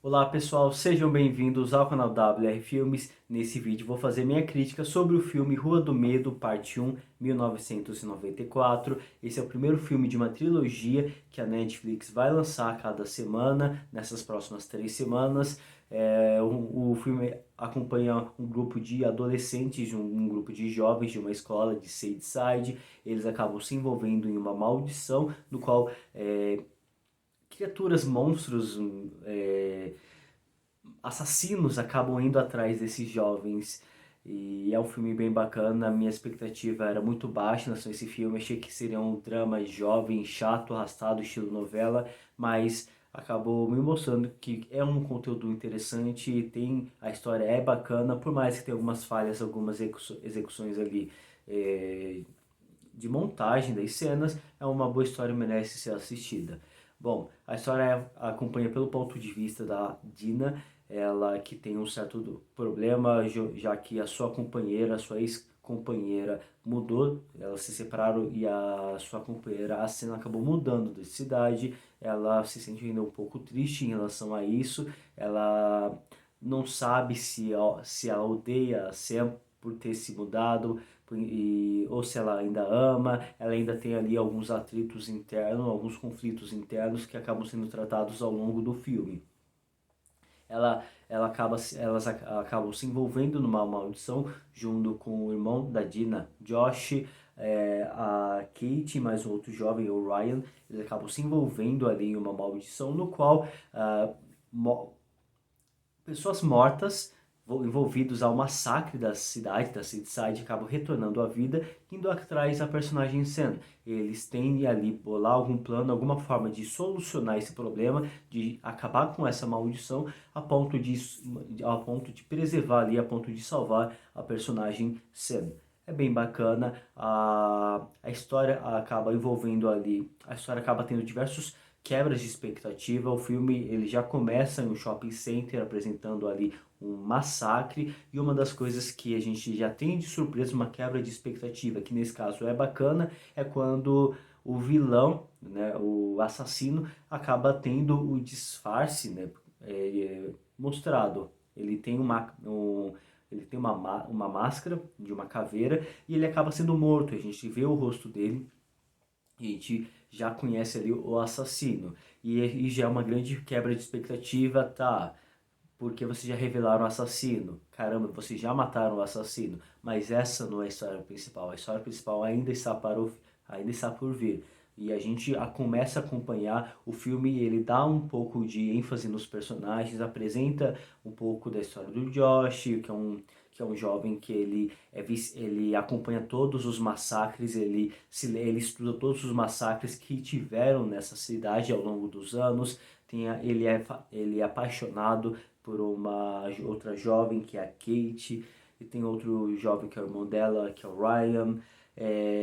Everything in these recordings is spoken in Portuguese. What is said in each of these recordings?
Olá pessoal, sejam bem-vindos ao canal WR Filmes. Nesse vídeo vou fazer minha crítica sobre o filme Rua do Medo, parte 1, 1994. Esse é o primeiro filme de uma trilogia que a Netflix vai lançar a cada semana, nessas próximas 3 semanas. O filme acompanha um grupo de adolescentes, um grupo de jovens de uma escola de Sadeside. Eles acabam se envolvendo em uma maldição, no qual criaturas, monstros, assassinos acabam indo atrás desses jovens. E é um filme bem bacana. A minha expectativa era muito baixa em relação a esse filme. Achei que seria um drama jovem, chato, arrastado, estilo novela, mas acabou me mostrando que é um conteúdo interessante, a história é bacana, por mais que tenha algumas falhas, algumas execuções ali de montagem das cenas, é uma boa história e merece ser assistida. Bom, a história acompanha pelo ponto de vista da Dina, ela que tem um certo problema, já que a sua companheira, a sua ex-companheira mudou, elas se separaram e a sua companheira, a cena acabou mudando de cidade, ela se sente ainda um pouco triste em relação a isso, ela não sabe se a odeia a Sam por ter se mudado, ou se ela ainda ama, ela ainda tem ali alguns atritos internos, alguns conflitos internos que acabam sendo tratados ao longo do filme. Elas acabam se envolvendo numa maldição junto com o irmão da Dina, Josh, a Kate, mais um outro jovem, o Ryan. Eles acabam se envolvendo ali em uma maldição no qual pessoas mortas envolvidos ao massacre da cidade, da Seaside, acabam retornando à vida, indo atrás da personagem Sam. Eles têm ali bolar algum plano, alguma forma de solucionar esse problema, de acabar com essa maldição, a ponto de preservar ali, a ponto de salvar a personagem Sam. É bem bacana, a história acaba envolvendo ali, a história acaba tendo diversos quebras de expectativa. O filme ele já começa em um shopping center apresentando ali um massacre, e uma das coisas que a gente já tem de surpresa, uma quebra de expectativa, que nesse caso é bacana, é quando o vilão, né, o assassino, acaba tendo o disfarce, né, mostrado. Ele tem uma máscara de uma caveira e ele acaba sendo morto. A gente vê o rosto dele, a gente já conhece ali o assassino. E já é uma grande quebra de expectativa, tá? Porque vocês já revelaram o assassino. Caramba, vocês já mataram o assassino. Mas essa não é a história principal. A história principal ainda está por vir. E a gente começa a acompanhar o filme, ele dá um pouco de ênfase nos personagens, apresenta um pouco da história do Josh, que é um jovem que ele acompanha todos os massacres, ele estuda todos os massacres que tiveram nessa cidade ao longo dos anos. Ele é apaixonado por uma outra jovem que é a Kate, e tem outro jovem que é o irmão dela, que é o Ryan.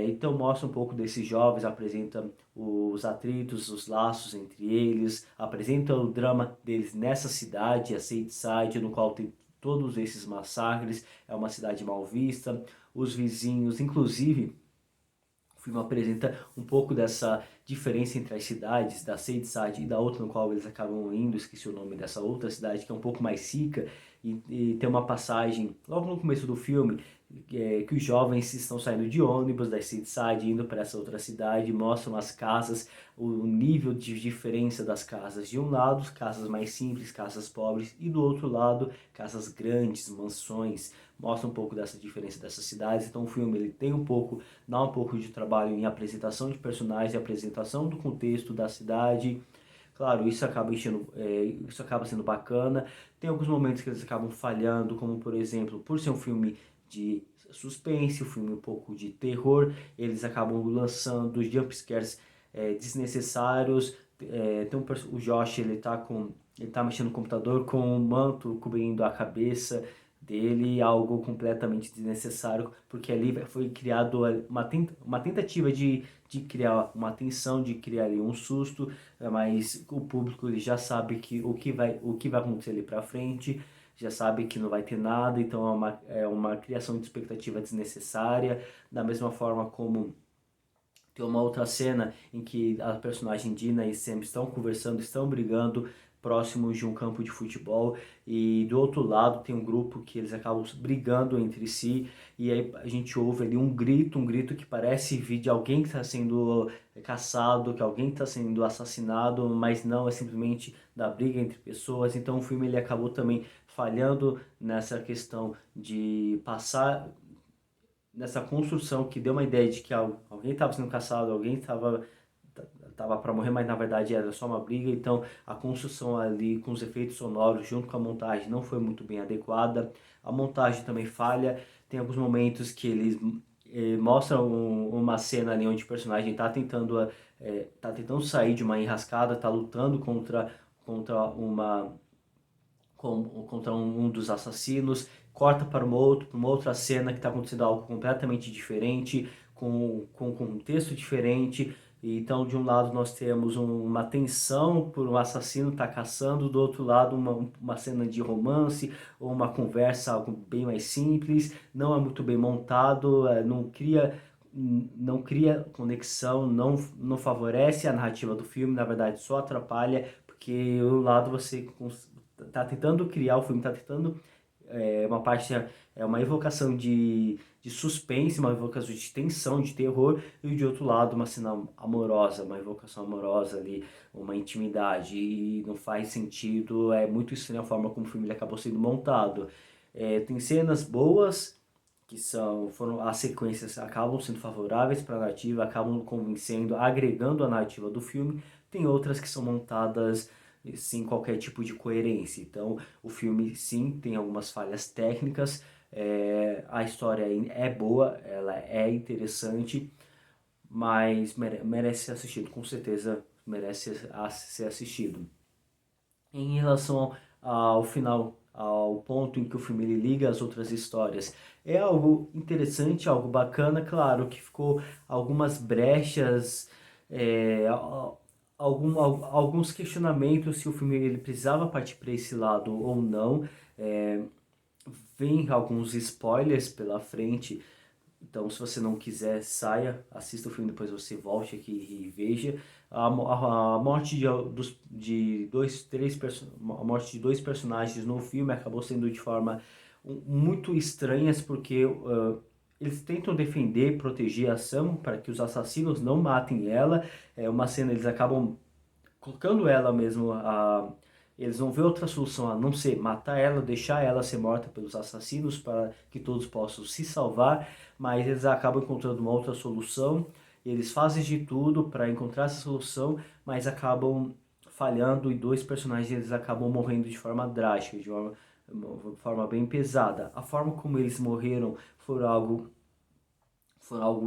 Então mostra um pouco desses jovens, apresenta os atritos, os laços entre eles, apresenta o drama deles nessa cidade, a Sadeside, no qual tem todos esses massacres, é uma cidade mal vista, os vizinhos, inclusive o filme apresenta um pouco dessa diferença entre as cidades, da Sadeside e da outra no qual eles acabam indo, esqueci o nome dessa outra cidade, que é um pouco mais rica, e tem uma passagem, logo no começo do filme, que os jovens estão saindo de ônibus da Sadeside, indo para essa outra cidade, mostram as casas, o nível de diferença das casas. De um lado, casas mais simples, casas pobres, e do outro lado, casas grandes, mansões. Mostra um pouco dessa diferença dessas cidades. Então o filme ele tem dá um pouco de trabalho em apresentação de personagens, apresentação do contexto da cidade. Claro, isso acaba sendo bacana. Tem alguns momentos que eles acabam falhando, como por exemplo, por ser um filme de suspense, um filme um pouco de terror, eles acabam lançando jumpscares desnecessários. O Josh ele tá mexendo no computador com um manto cobrindo a cabeça dele, algo completamente desnecessário, porque ali foi criado uma tentativa de criar uma tensão, de criar ali um susto, mas o público ele já sabe o que vai acontecer ali pra frente, já sabe que não vai ter nada, então é uma criação de expectativa desnecessária, da mesma forma como tem uma outra cena em que a personagem Dina e Sam estão conversando, estão brigando próximos de um campo de futebol, e do outro lado tem um grupo que eles acabam brigando entre si, e aí a gente ouve ali um grito que parece vir de alguém que está sendo caçado, que alguém está sendo assassinado, mas não, é simplesmente da briga entre pessoas. Então o filme ele acabou também falhando nessa questão de passar nessa construção que deu uma ideia de que alguém estava sendo caçado, alguém estava para morrer, mas na verdade era só uma briga. Então a construção ali com os efeitos sonoros junto com a montagem não foi muito bem adequada. A montagem também falha. Tem alguns momentos que eles mostram uma cena ali onde o personagem tá tentando sair de uma enrascada, tá lutando contra contra um dos assassinos, corta para uma outra cena que está acontecendo algo completamente diferente, com um contexto diferente. Então, de um lado nós temos uma tensão por um assassino estar caçando, do outro lado uma cena de romance ou uma conversa, algo bem mais simples, não é muito bem montado, não cria conexão, não favorece a narrativa do filme, na verdade só atrapalha, porque um lado você tá tentando criar o filme, tá tentando uma parte, é uma evocação de suspense, uma evocação de tensão, de terror, e de outro lado uma cena amorosa, uma evocação amorosa ali, uma intimidade, e não faz sentido, é muito estranha a forma como o filme ele acabou sendo montado. Tem cenas boas, as sequências acabam sendo favoráveis para a narrativa, acabam convencendo, agregando a narrativa do filme. Tem outras que são montadas sem qualquer tipo de coerência. Então, o filme sim tem algumas falhas técnicas, a história é boa, ela é interessante, mas merece ser assistido, com certeza merece ser assistido. Em relação ao final, ao ponto em que o filme ele liga as outras histórias, é algo interessante, algo bacana, claro que ficou algumas brechas, alguns questionamentos se o filme ele precisava partir para esse lado ou não. É, Vem alguns spoilers pela frente, então se você não quiser, saia, assista o filme, depois você volte aqui e veja. A morte a morte de dois personagens no filme acabou sendo de forma muito estranhas, porque eles tentam defender, proteger a Sam para que os assassinos não matem ela. É uma cena, eles acabam colocando ela mesmo eles não vê outra solução a não ser matar ela, deixar ela ser morta pelos assassinos para que todos possam se salvar, mas eles acabam encontrando uma outra solução. Eles fazem de tudo para encontrar essa solução, mas acabam falhando, e dois personagens eles acabam morrendo de forma drástica, de uma forma bem pesada. A forma como eles morreram foi algo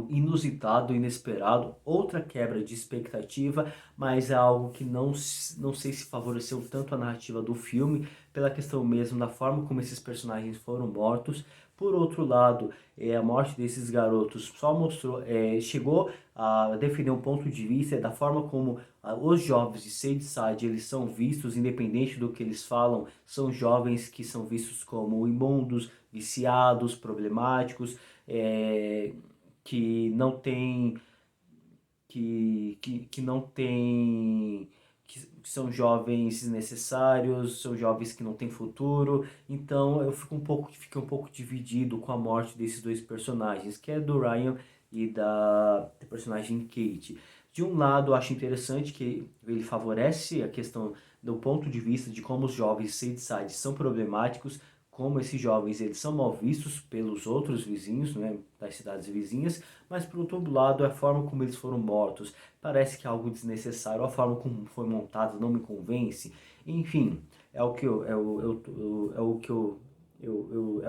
inusitado, inesperado, outra quebra de expectativa, mas é algo que não sei se favoreceu tanto a narrativa do filme, pela questão mesmo da forma como esses personagens foram mortos. Por outro lado, a morte desses garotos só mostrou, chegou a definir um ponto de vista da forma como os jovens de Shadyside eles são vistos, independente do que eles falam, são jovens que são vistos como imundos, viciados, problemáticos, que não tem que não tem que são jovens desnecessários, são jovens que não têm futuro. Então eu fiquei um pouco dividido com a morte desses dois personagens, que é do Ryan e da personagem Kate. De um lado, eu acho interessante que ele favorece a questão do ponto de vista de como os jovens de Shadyside são problemáticos, como esses jovens eles são mal vistos pelos outros vizinhos, né, das cidades vizinhas, mas por outro lado a forma como eles foram mortos parece que é algo desnecessário, a forma como foi montado não me convence. Enfim, é o que é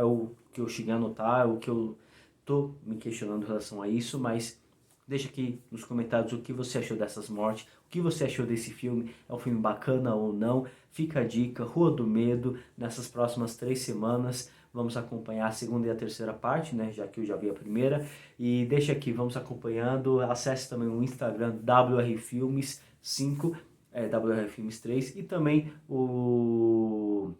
o que eu cheguei a notar, é o que eu tô me questionando em relação a isso, mas deixa aqui nos comentários o que você achou dessas mortes, o que você achou desse filme, é um filme bacana ou não. Fica a dica, Rua do Medo, nessas próximas 3 semanas. Vamos acompanhar a segunda e a terceira parte, né? Já que eu já vi a primeira. E deixa aqui, vamos acompanhando. Acesse também o Instagram WR Filmes 5, WR Filmes 3 e também o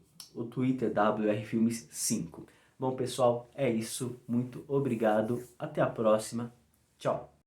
Twitter WR Filmes 5. Bom, pessoal, é isso. Muito obrigado. Até a próxima. Tchau.